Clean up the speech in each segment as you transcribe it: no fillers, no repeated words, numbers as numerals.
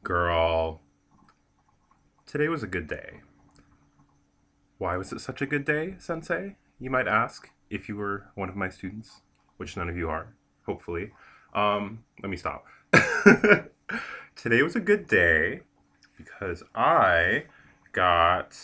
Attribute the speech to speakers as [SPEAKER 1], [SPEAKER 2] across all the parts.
[SPEAKER 1] Girl, today was a good day. Why was it such a good day, Sensei? You might ask if you were one of my students, which none of you are, hopefully. Let me stop. Today was a good day because I got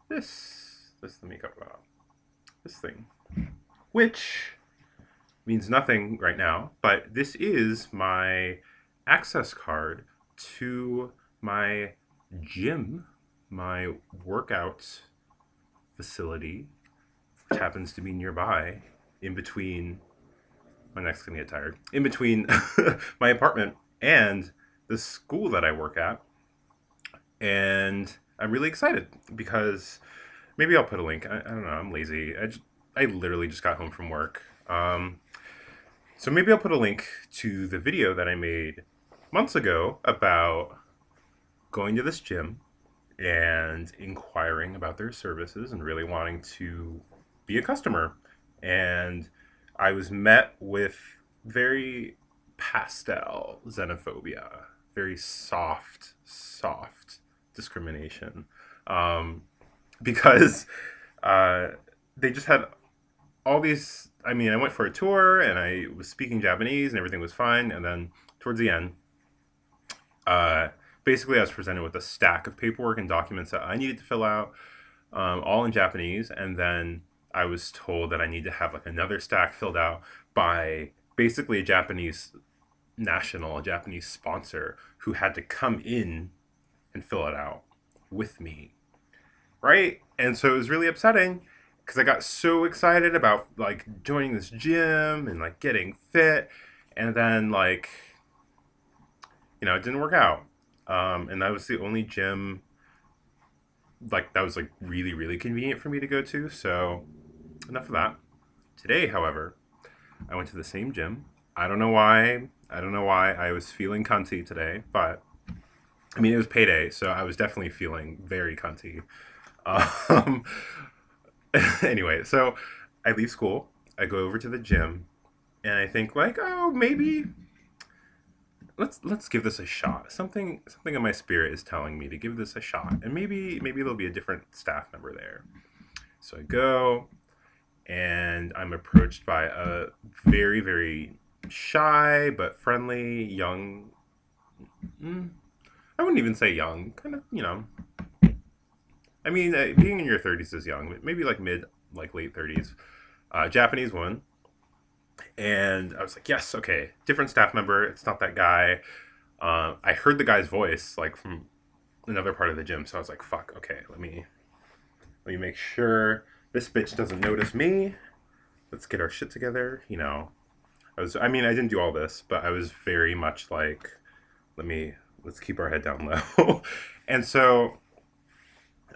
[SPEAKER 1] let me cover that up. This thing, which means nothing right now, but this is my access card to my gym, my workout facility, which happens to be nearby, in between. My neck's gonna get tired. In between my apartment and the school that I work at, and I'm really excited because maybe I'll put a link. I don't know. I'm lazy. I literally just got home from work. So maybe I'll put a link to the video that I made months ago about going to this gym and inquiring about their services and really wanting to be a customer. And I was met with very pastel xenophobia, very soft discrimination. Because they just had all these. I mean, I went for a tour and I was speaking Japanese and everything was fine. And then towards the end, basically I was presented with a stack of paperwork and documents that I needed to fill out, all in Japanese. And then I was told that I need to have like another stack filled out by basically a Japanese national, a Japanese sponsor who had to come in and fill it out with me. Right? And so it was really upsetting because I got so excited about like joining this gym and like getting fit. And then like, it didn't work out. And that was the only gym like that was like really, really convenient for me to go to. So enough of that. Today, however, I went to the same gym. I don't know why. I don't know why I was feeling cunty today, but I mean, it was payday, so I was definitely feeling very cunty. Um, anyway, so I leave school. I go over to the gym, and I think like, oh, maybe let's give this a shot. Something in my spirit is telling me to give this a shot, and maybe there'll be a different staff member there. So I go, and I'm approached by a very, very shy but friendly young. I wouldn't even say young, kind of, I mean, being in your 30s is young, maybe like mid, like late 30s. Japanese one. And I was like, yes, okay, different staff member. It's not that guy. I heard the guy's voice like from another part of the gym, so I was like, fuck, okay, let me make sure this bitch doesn't notice me. Let's get our shit together. I didn't do all this, but I was very much like, let's keep our head down low. And so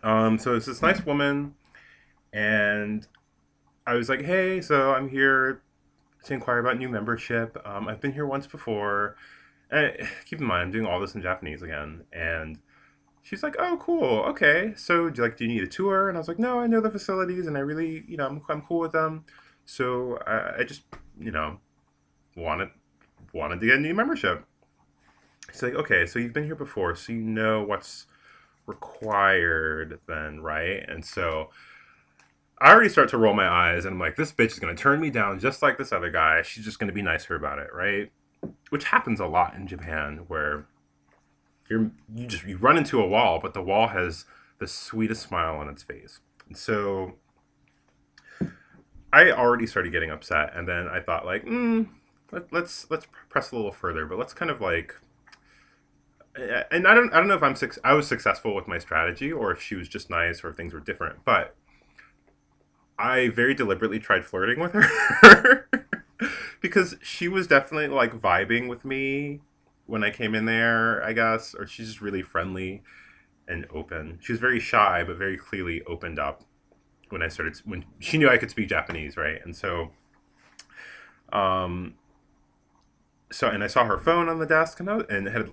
[SPEAKER 1] it's this nice woman, and I was like, hey, so I'm here to inquire about new membership. I've been here once before. And keep in mind, I'm doing all this in Japanese again. And she's like, oh, cool. Okay. So do you need a tour? And I was like, no, I know the facilities and I really, I'm cool with them. So I just, wanted to get a new membership. She's like, okay, so you've been here before, so you know what's required then, right? And so I already start to roll my eyes and I'm like, this bitch is going to turn me down just like this other guy. She's just going to be nicer about it, right? Which happens a lot in Japan where you run into a wall, but the wall has the sweetest smile on its face. And so I already started getting upset, and then I thought like, let's press a little further, but let's kind of like, and I don't know if I was successful with my strategy or if she was just nice or if things were different, but I very deliberately tried flirting with her because she was definitely like vibing with me when I came in there, I guess, or she's just really friendly and open. She was very shy, but very clearly opened up when she knew I could speak Japanese, right? And and I saw her phone on the desk, and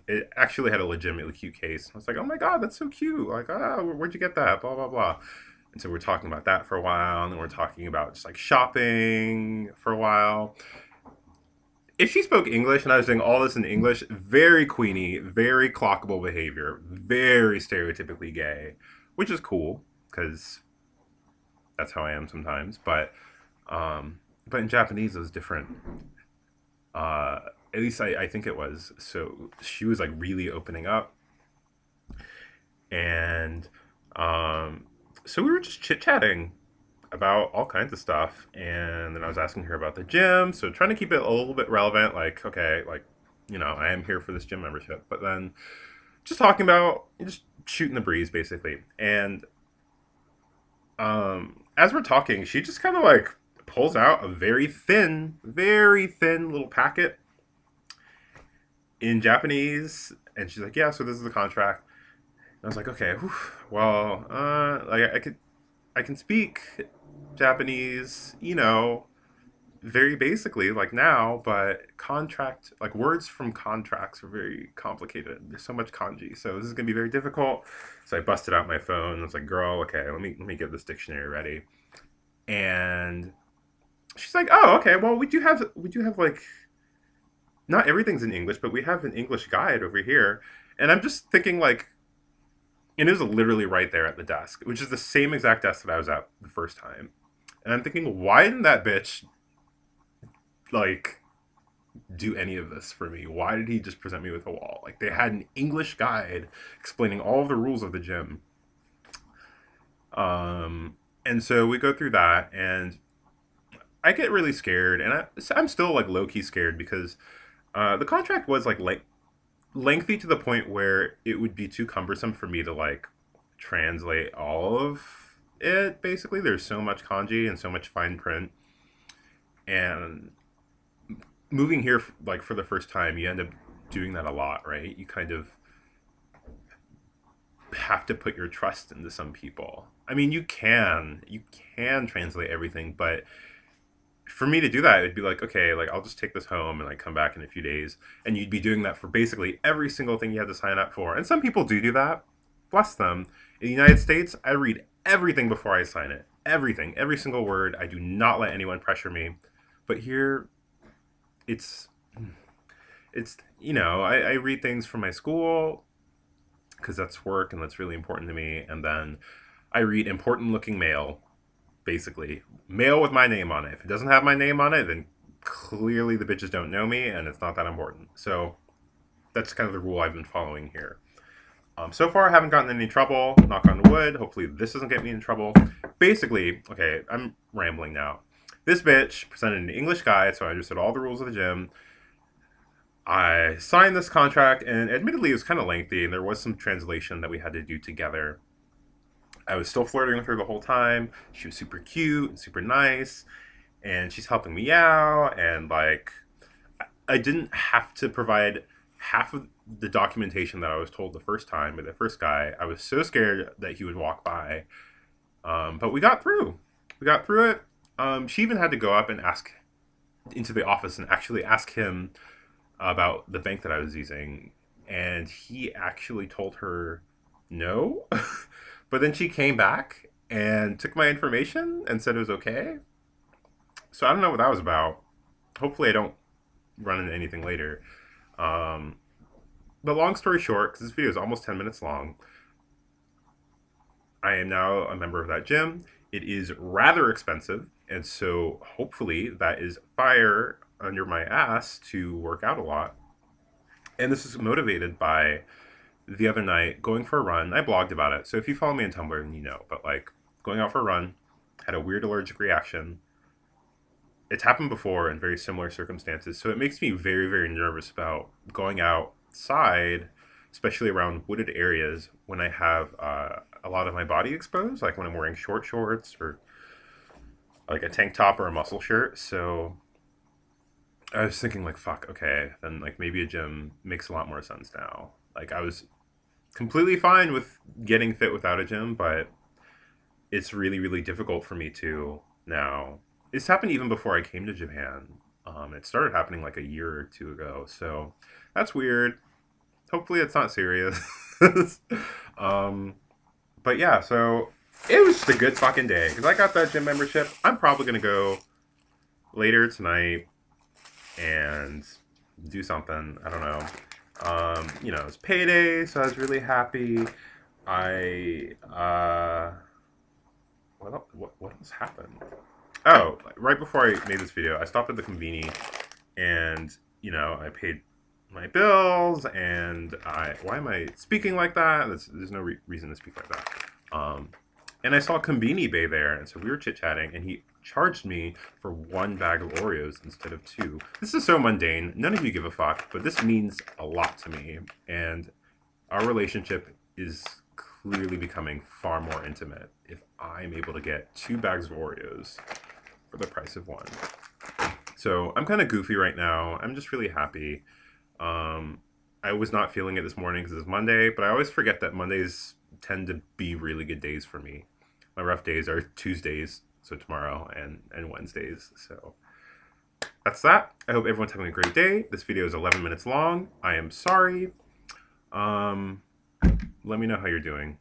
[SPEAKER 1] it actually had a legitimately cute case. I was like, oh my god, that's so cute! Like, where'd you get that? Blah blah blah. And so we're talking about that for a while, and then we're talking about just like shopping for a while. if she spoke English and I was doing all this in English, very queenie, very clockable behavior, very stereotypically gay, which is cool because that's how I am sometimes. But in Japanese, it was different. Uh, at least I think it was. So she was like really opening up, and so we were just chit chatting about all kinds of stuff, and then I was asking her about the gym, so trying to keep it a little bit relevant, like, okay, like, I am here for this gym membership, but then just talking about just shooting the breeze basically. And as we're talking, she just kind of like pulls out a very thin little packet in Japanese, and she's like, yeah, so this is the contract. And I was like, okay, whew, well, like I can speak Japanese, very basically, like now, but contract, like words from contracts are very complicated. There's so much kanji, so this is gonna be very difficult. So I busted out my phone. I was like, "Girl, okay, let me get this dictionary ready." And she's like, "Oh, okay. Well, we do have like not everything's in English, but we have an English guide over here." And I'm just thinking like, and it was literally right there at the desk, which is the same exact desk that I was at the first time. And I'm thinking, why didn't that bitch like do any of this for me? Why did he just present me with a wall? Like they had an English guide explaining all of the rules of the gym. And so we go through that, and I get really scared, and I'm still like low key scared because the contract was like lengthy to the point where it would be too cumbersome for me to like translate all of it. Basically, there's so much kanji and so much fine print, and moving here like for the first time, you end up doing that a lot, right? You kind of have to put your trust into some people. I mean, you can translate everything, but for me to do that, it'd be like, okay, like I'll just take this home and like come back in a few days, and you'd be doing that for basically every single thing you had to sign up for. And some people do that, bless them. In the United States, I read everything before I sign it, everything, every single word. I do not let anyone pressure me. But here, it's I read things from my school because that's work and that's really important to me, and then I read important looking mail, basically mail with my name on it. If it doesn't have my name on it, then clearly the bitches don't know me and it's not that important. So that's kind of the rule I've been following here. So far I haven't gotten in any trouble, knock on wood. Hopefully this doesn't get me in trouble. Basically, okay, I'm rambling now. This bitch presented an English guide, so I understood all the rules of the gym. I signed this contract, and admittedly it was kind of lengthy, and there was some translation that we had to do together. I was still flirting with her the whole time. She was super cute and super nice, and she's helping me out. And like, I didn't have to provide half of the documentation that I was told the first time by the first guy. I was so scared that he would walk by, but we got through. We got through it. She even had to go up and ask into the office and actually ask him about the bank that I was using, and he actually told her no. But then she came back and took my information and said it was okay. So I don't know what that was about. Hopefully I don't run into anything later. Um, but long story short, because this video is almost 10 minutes long, I am now a member of that gym. It is rather expensive, and so hopefully that is fire under my ass to work out a lot. And this is motivated by the other night going for a run. I blogged about it, so if you follow me on Tumblr, then you know. But like going out for a run, had a weird allergic reaction. It's happened before in very similar circumstances, so it makes me very, very nervous about going outside, especially around wooded areas when I have a lot of my body exposed, like when I'm wearing short shorts or like a tank top or a muscle shirt. So I was thinking like, fuck, okay, then like maybe a gym makes a lot more sense now. Like I was completely fine with getting fit without a gym, but it's really, really difficult for me to now. It's happened even before I came to Japan. It started happening like a year or two ago, so that's weird. Hopefully it's not serious. um, but yeah, so it was just a good fucking day because I got that gym membership. I'm probably gonna go later tonight and do something. I don't know. You know, it's payday, so I was really happy. I what else happened? Oh, right before I made this video, I stopped at the conveni, and you know, I paid my bills, and why am I speaking like that? There's no reason to speak like that. And I saw Conveni Bay there, and so we were chit-chatting, and he charged me for 1 bag of Oreos instead of 2. This is so mundane. None of you give a fuck, but this means a lot to me, and our relationship is clearly becoming far more intimate if I'm able to get 2 bags of Oreos for the price of 1. So I'm kind of goofy right now. I'm just really happy. I was not feeling it this morning because it's Monday, but I always forget that Mondays tend to be really good days for me. My rough days are Tuesdays, so tomorrow, and Wednesdays. So that's that. I hope everyone's having a great day. This video is 11 minutes long. I am sorry. Let me know how you're doing.